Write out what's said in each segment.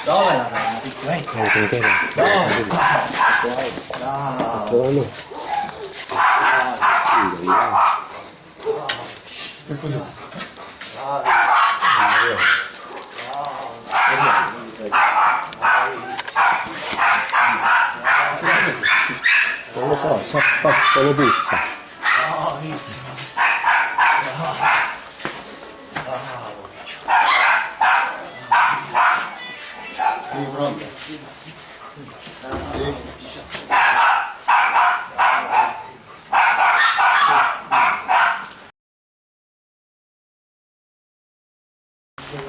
Dove la prendi? Vai. Dove? Bravo. Che cos'è? Non lo so, solo puzza. Bravissimo. Sei pronto? Sì.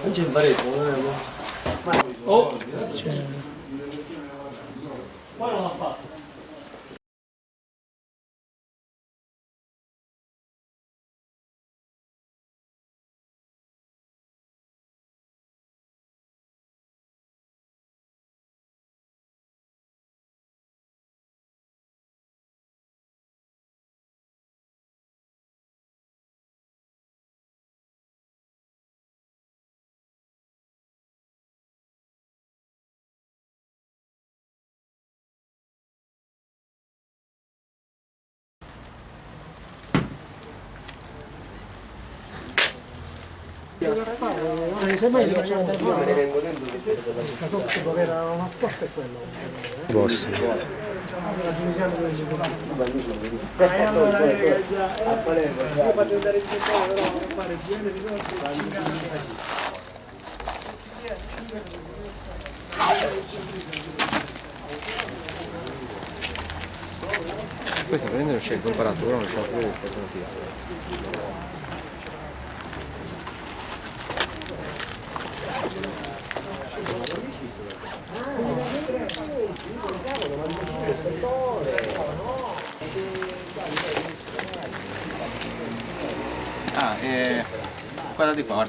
Non c'è il baretto, oh! C'è... Poi non l'ha fatto. Se mai io me ne vengo dentro dove era una scorta è quello. Boss. A Palermo, io faccio andare il settore, però non fare genere di Questo prendere c'è il comparatore, non c'è più cosa sia. Ah, quella di qua.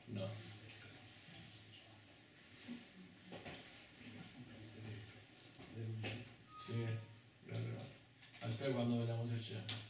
No. Sì, aspetta quando vediamo se c'è.